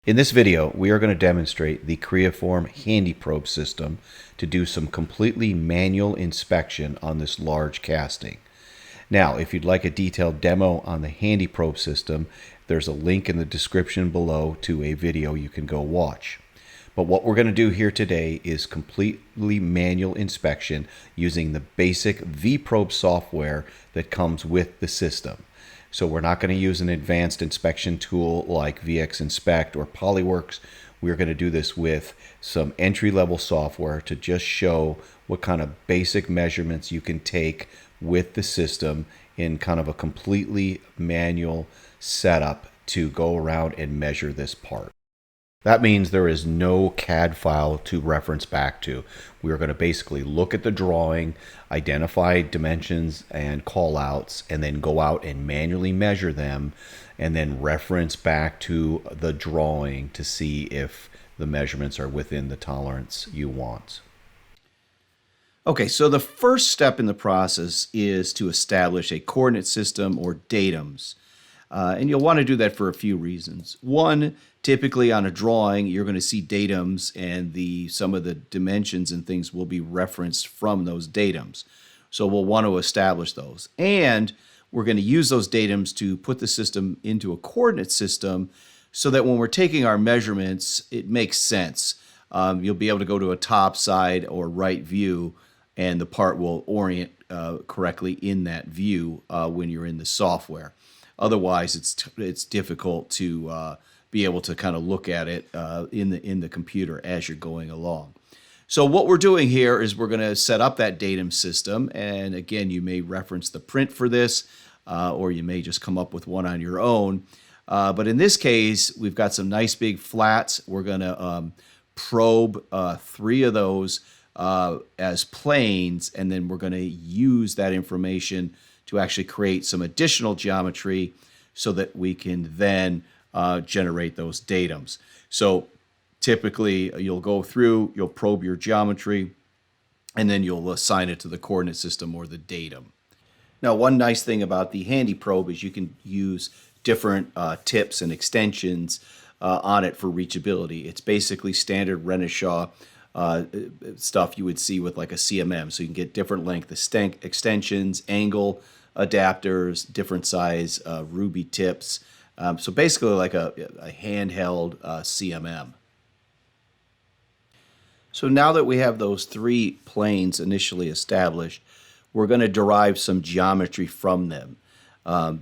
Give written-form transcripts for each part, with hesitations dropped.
In this video, we are going to demonstrate the Creaform HandyPROBE system to do some completely manual inspection on this large casting. Now, if you'd like a detailed demo on the HandyPROBE system, there's a link in the description below to a video you can go watch. But what we're going to do here today is completely manual inspection using the basic VProbe software that comes with the system. So we're not going to use an advanced inspection tool like VxInspect or Polyworks. We're going to do this with some entry-level software to just show what kind of basic measurements you can take with the system in kind of a completely manual setup to go around and measure this part. That means there is no CAD file to reference back to. We're going to basically look at the drawing, identify dimensions and callouts, and then go out and manually measure them, and then reference back to the drawing to see if the measurements are within the tolerance you want. Okay, so the first step in the process is to establish a coordinate system or datums. And you'll want to do that for a few reasons. One, typically on a drawing, you're going to see datums and some of the dimensions and things will be referenced from those datums. So we'll want to establish those. And we're going to use those datums to put the system into a coordinate system so that when we're taking our measurements, it makes sense. You'll be able to go to a top, side, or right view, and the part will orient correctly in that view when you're in the software. Otherwise, it's difficult to be able to kind of look at it in the computer as you're going along. So what we're doing here is we're going to set up that datum system, and again, you may reference the print for this, or you may just come up with one on your own. But in this case, we've got some nice big flats. We're going to probe 3 of those as planes, and then we're going to use that information to actually create some additional geometry so that we can then generate those datums. So typically you'll go through, you'll probe your geometry, and then you'll assign it to the coordinate system or the datum. Now, one nice thing about the HandyPROBE is you can use different tips and extensions on it for reachability. It's basically standard Renishaw stuff you would see with like a CMM. So you can get different length extensions, angle adapters, different size ruby tips. So basically like a handheld CMM. So now that we have those 3 planes initially established, we're going to derive some geometry from them.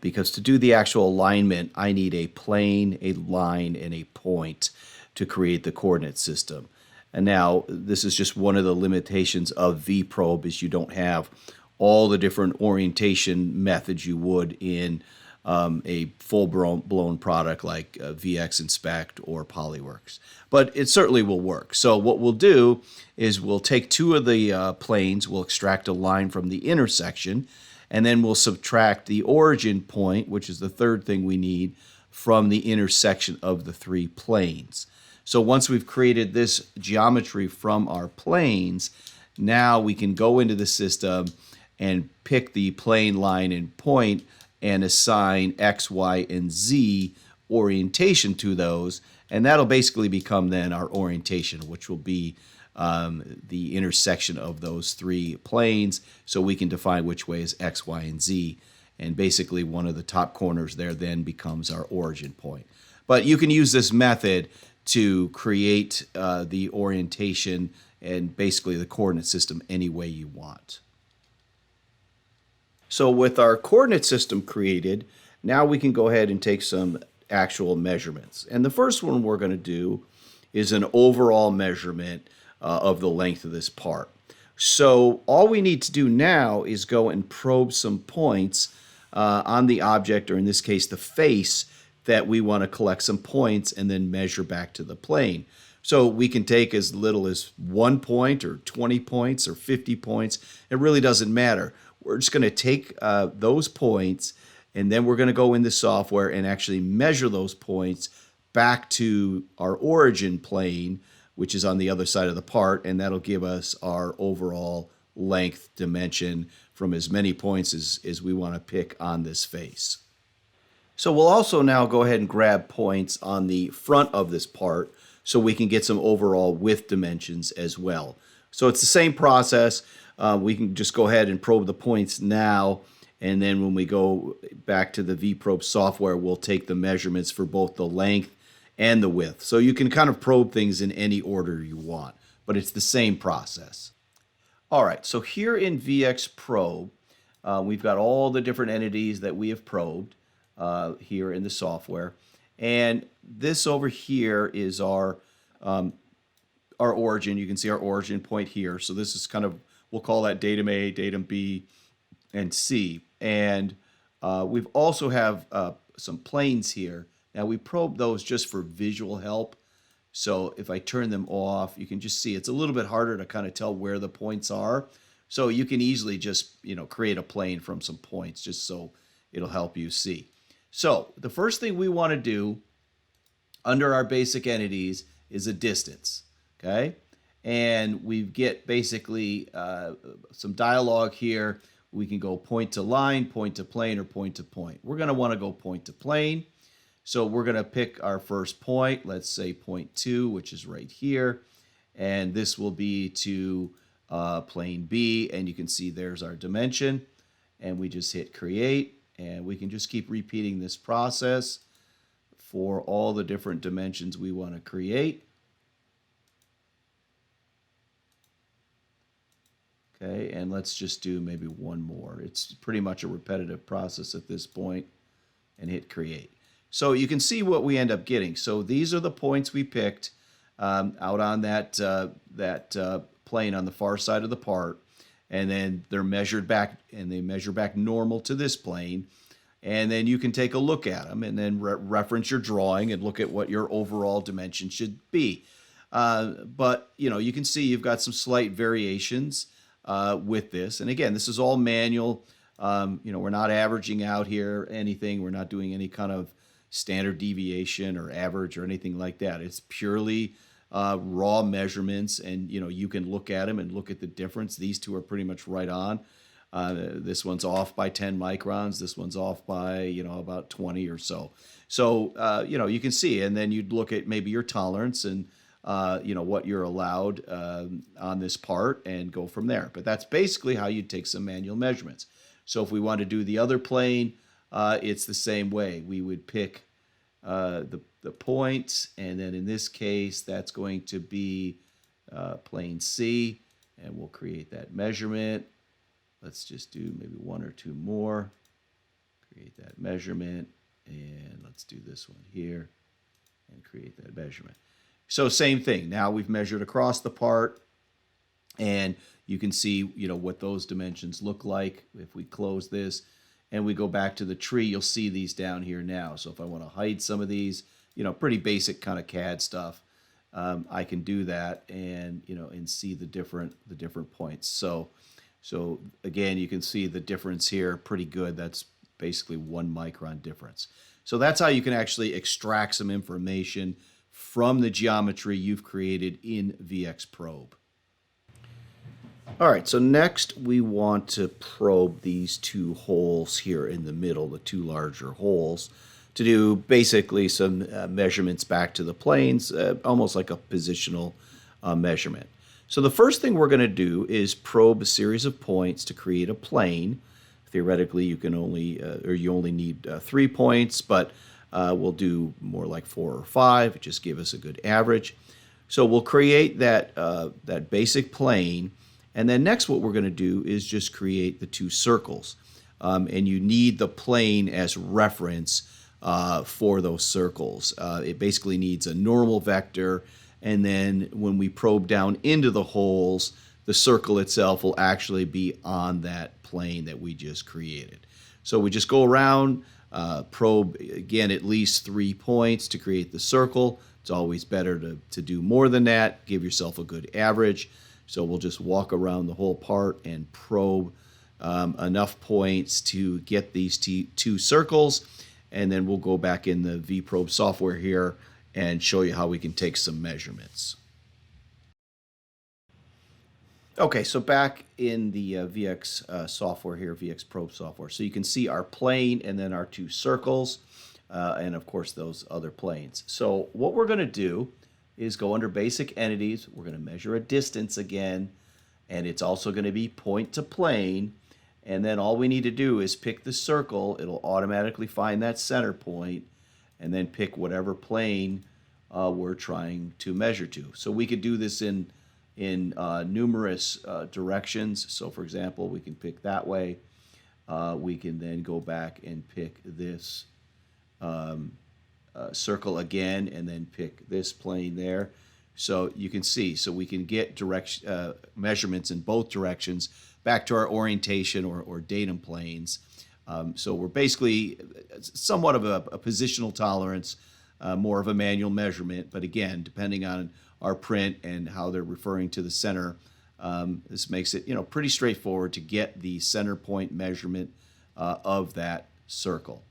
Because to do the actual alignment, I need a plane, a line, and a point to create the coordinate system. And now this is just one of the limitations of VProbe is you don't have all the different orientation methods you would in a full-blown product like VxInspect or Polyworks. But it certainly will work. So what we'll do is we'll take 2 of the planes, we'll extract a line from the intersection, and then we'll subtract the origin point, which is the third thing we need, from the intersection of the 3 planes. So once we've created this geometry from our planes, now we can go into the system and pick the plane, line, and point and assign X, Y, and Z orientation to those. And that'll basically become then our orientation, which will be the intersection of those 3 planes. So we can define which way is X, Y, and Z. And basically one of the top corners there then becomes our origin point. But you can use this method to create the orientation and basically the coordinate system any way you want. So with our coordinate system created, now we can go ahead and take some actual measurements. And the first one we're going to do is an overall measurement of the length of this part. So all we need to do now is go and probe some points on the object, or in this case the face, that we want to collect some points and then measure back to the plane. So we can take as little as 1 point or 20 points or 50 points. It really doesn't matter. We're just going to take those points, and then we're going to go in the software and actually measure those points back to our origin plane, which is on the other side of the part, and that'll give us our overall length dimension from as many points as we want to pick on this face. So we'll also now go ahead and grab points on the front of this part so we can get some overall width dimensions as well. So it's the same process. We can just go ahead and probe the points now, and then when we go back to the VProbe software, we'll take the measurements for both the length and the width. So you can kind of probe things in any order you want, but it's the same process. All right, so here in VxProbe, we've got all the different entities that we have probed here in the software. And this over here is our origin. You can see our origin point here. So this is kind of, we'll call that datum A, datum B, and C. And we've also have some planes here. Now we probe those just for visual help. So if I turn them off, you can just see it's a little bit harder to kind of tell where the points are. So you can easily just, create a plane from some points just so it'll help you see. So the first thing we want to do under our basic entities is a distance, okay? And we get basically some dialogue here. We can go point to line, point to plane, or point to point. We're going to want to go point to plane. So we're going to pick our first point, let's say point 2, which is right here. And this will be to plane B, and you can see there's our dimension. And we just hit create, and we can just keep repeating this process for all the different dimensions we want to create. Okay, and let's just do maybe one more. It's pretty much a repetitive process at this point, and hit create. So you can see what we end up getting. So these are the points we picked out on that plane on the far side of the part, and then they're measured back, and they measure back normal to this plane. And then you can take a look at them, and then reference your drawing and look at what your overall dimension should be. But you can see you've got some slight variations with this. And again, this is all manual. We're not averaging out here anything. We're not doing any kind of standard deviation or average or anything like that. It's purely raw measurements, and you can look at them and look at the difference. These two are pretty much right on. This one's off by 10 microns. This one's off by about 20 or so. So you can see, and then you'd look at maybe your tolerance and what you're allowed on this part and go from there. But that's basically how you'd take some manual measurements. So if we want to do the other plane, it's the same way. We would pick the point, and then in this case, that's going to be plane C, and we'll create that measurement. Let's just do maybe one or two more. Create that measurement, and let's do this one here and create that measurement. So same thing. Now we've measured across the part, and you can see what those dimensions look like. If we close this and we go back to the tree, you'll see these down here now. So if I want to hide some of these, pretty basic kind of CAD stuff, I can do that and and see the different points. So again, you can see the difference here, pretty good. That's basically 1 micron difference. So that's how you can actually extract some information from the geometry you've created in VxProbe. All right, so next we want to probe these two holes here in the middle, the two larger holes, to do basically some measurements back to the planes, almost like a positional measurement. So the first thing we're going to do is probe a series of points to create a plane. Theoretically, you only need 3 points, but we'll do more like 4 or 5. Just give us a good average. So we'll create that basic plane, and then next what we're going to do is just create the 2 circles. And you need the plane as reference for those circles. It basically needs a normal vector, and then when we probe down into the holes, the circle itself will actually be on that plane that we just created. So we just go around, probe, again, at least 3 points to create the circle. It's always better to do more than that. Give yourself a good average. So we'll just walk around the whole part and probe enough points to get these 2 circles, and then we'll go back in the VProbe software here and show you how we can take some measurements. Okay, so back in the VX software here, VxProbe software. So you can see our plane and then our 2 circles. and of course those other planes. So what we're going to do is go under basic entities. We're going to measure a distance again, and it's also going to be point to plane. And then all we need to do is pick the circle. It'll automatically find that center point, and then pick whatever plane we're trying to measure to. So we could do this in numerous directions. So for example, we can pick that way. We can then go back and pick this circle again, and then pick this plane there. So you can see, so we can get measurements in both directions back to our orientation or datum planes. So we're basically somewhat of a positional tolerance, more of a manual measurement, but again, depending on our print and how they're referring to the center, this makes it pretty straightforward to get the center point measurement of that circle.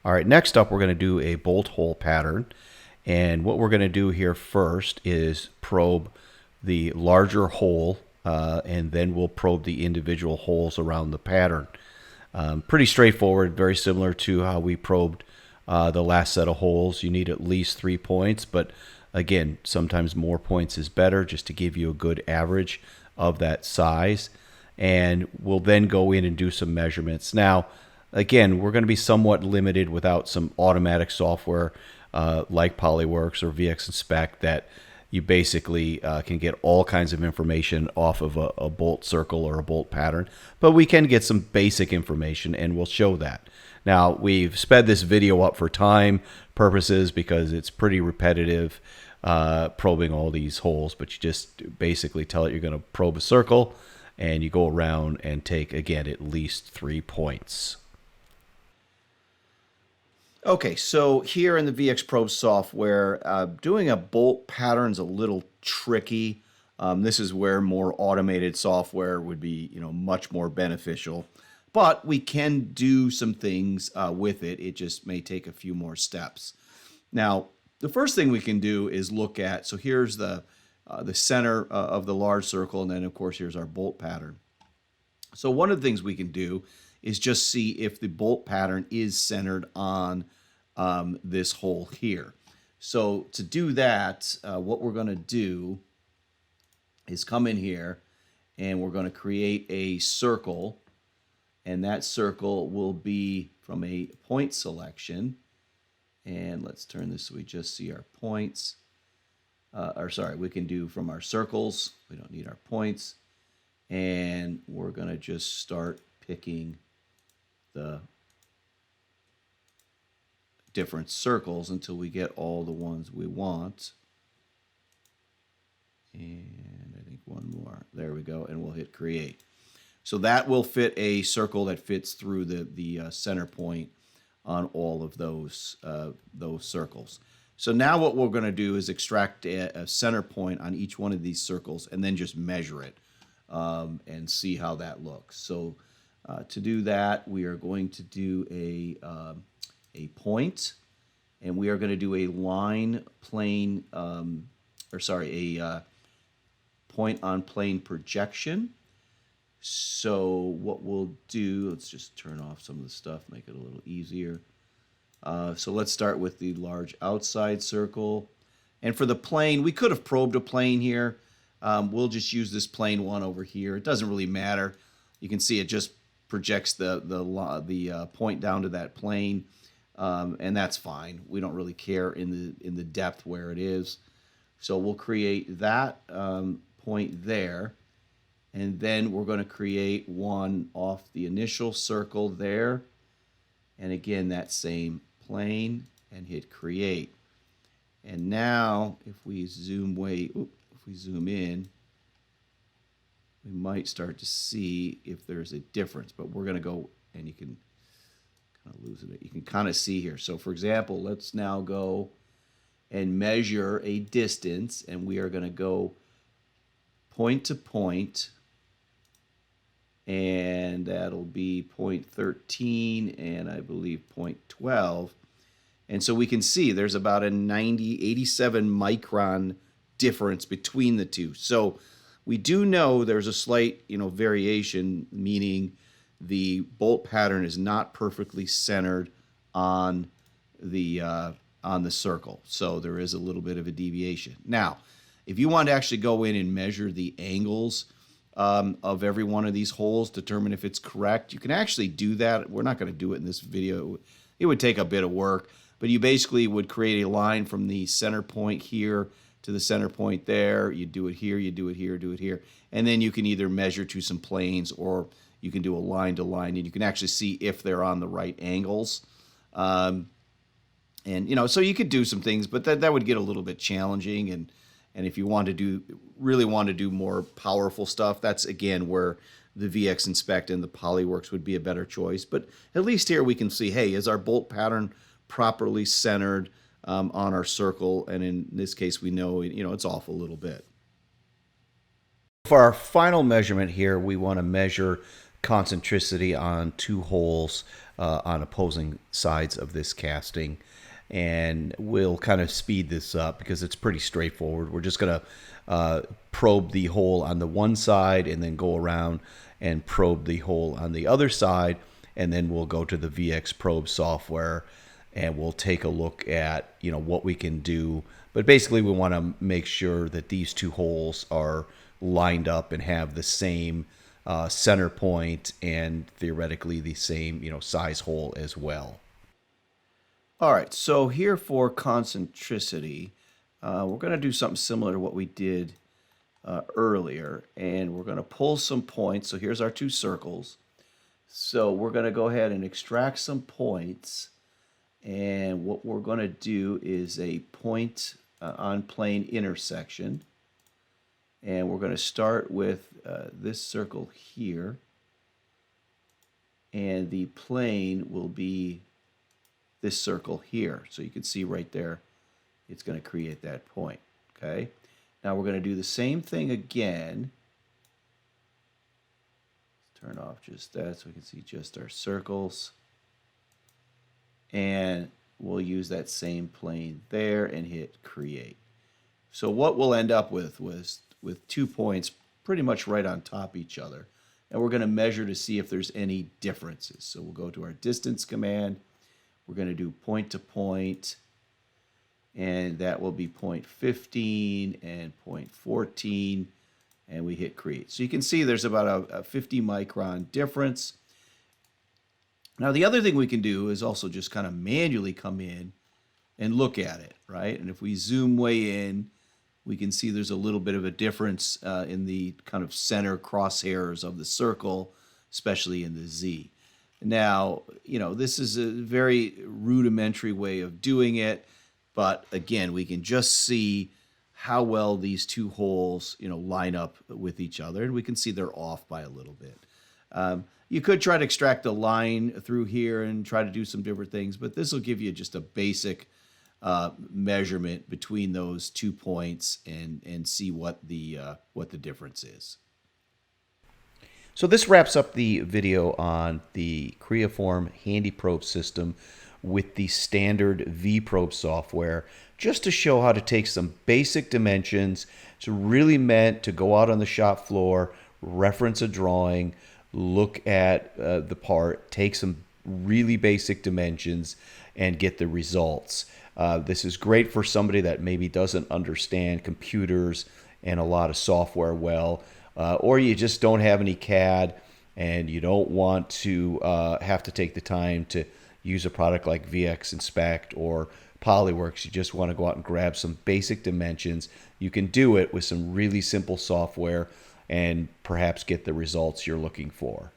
All right, next up we're going to do a bolt hole pattern. And what we're going to do here first is probe the larger hole, and then we'll probe the individual holes around the pattern. Pretty straightforward, very similar to how we probed the last set of holes. You need at least 3 points, but again, sometimes more points is better, just to give you a good average of that size. And we'll then go in and do some measurements. Now, again, we're going to be somewhat limited without some automatic software like Polyworks or VxInspect that you basically can get all kinds of information off of a bolt circle or a bolt pattern. But we can get some basic information, and we'll show that. Now, we've sped this video up for time purposes because it's pretty repetitive probing all these holes, but you just basically tell it you're going to probe a circle, and you go around and take, again, at least 3 points. Okay, so here in the VxProbe software, doing a bolt pattern's a little tricky. This is where more automated software would be, much more beneficial. But we can do some things with it. It just may take a few more steps. Now, the first thing we can do is look at, so here's the center of the large circle, and then of course here's our bolt pattern. So one of the things we can do is just see if the bolt pattern is centered on this hole here. So to do that, what we're going to do is come in here, and we're going to create a circle, and that circle will be from a point selection. And let's turn this so we just see our points. We can do from our circles. We don't need our points. And we're going to just start picking the different circles until we get all the ones we want. And I think one more. There we go. And we'll hit create. So that will fit a circle that fits through the center point on all of those circles. So now what we're going to do is extract a center point on each one of these circles and then just measure it and see how that looks. So to do that, we are going to do a point, and we are going to do a line plane, a point on plane projection. So what we'll do, let's just turn off some of the stuff, make it a little easier. So let's start with the large outside circle. And for the plane, we could have probed a plane here. We'll just use this plane one over here. It doesn't really matter. You can see it just projects the point down to that plane, and that's fine. We don't really care in the depth where it is. So we'll create that point there. And then we're going to create one off the initial circle there. And again, that same plane, and hit create. And now if we zoom in, we might start to see if there's a difference. But we're going to go, and you can kind of lose it. You can kind of see here. So for example, let's now go and measure a distance, and we are going to go point to point. And that'll be point 13 and I believe point 12. And so we can see there's about a 87 micron difference between the two. So we do know there's a slight, variation, meaning the bolt pattern is not perfectly centered on the circle, so there is a little bit of a deviation. Now, if you want to actually go in and measure the angles of every one of these holes, determine if it's correct, you can actually do that. We're not going to do it in this video. It would take a bit of work, but you basically would create a line from the center point here to the center point there. You do it here, you do it here, do it here, and then you can either measure to some planes, or you can do a line to line, and you can actually see if they're on the right angles. And so you could do some things, but that would get a little bit challenging. And if you really want to do more powerful stuff, that's again where the VX Inspect and the PolyWorks would be a better choice. But at least here we can see, hey, is our bolt pattern properly centered on our circle? And in this case, we know, it's off a little bit. For our final measurement here, we want to measure concentricity on two holes on opposing sides of this casting. And we'll kind of speed this up because it's pretty straightforward. We're just going to probe the hole on the one side and then go around and probe the hole on the other side. And then we'll go to the VX Probe software and we'll take a look at, what we can do. But basically we want to make sure that these two holes are lined up and have the same center point and theoretically the same, size hole as well. All right, so here for concentricity, we're going to do something similar to what we did earlier, and we're going to pull some points. So here's our two circles. So we're going to go ahead and extract some points, and what we're going to do is a point on plane intersection, and we're going to start with this circle here, and the plane will be this circle here. So you can see right there, it's going to create that point. Okay. Now we're going to do the same thing again. Let's turn off just that so we can see just our circles. And we'll use that same plane there and hit create. So what we'll end up with was with 2 points pretty much right on top each other. And we're going to measure to see if there's any differences. So we'll go to our distance command. We're going to do point to point, and that will be point 15 and point 14, and we hit create. So you can see there's about a 50 micron difference. Now the other thing we can do is also just kind of manually come in and look at it, right? And if we zoom way in, we can see there's a little bit of a difference in the kind of center crosshairs of the circle, especially in the Z. Now, this is a very rudimentary way of doing it, but again, we can just see how well these two holes, line up with each other, and we can see they're off by a little bit. You could try to extract a line through here and try to do some different things, but this will give you just a basic measurement between those 2 points and see what the difference is. So this wraps up the video on the Creaform HandyPROBE system with the standard vProbe software, just to show how to take some basic dimensions. It's really meant to go out on the shop floor, reference a drawing, look at the part, take some really basic dimensions, and get the results. This is great for somebody that maybe doesn't understand computers and a lot of software well, or you just don't have any CAD and you don't want to have to take the time to use a product like VX Inspect or PolyWorks. You just want to go out and grab some basic dimensions. You can do it with some really simple software and perhaps get the results you're looking for.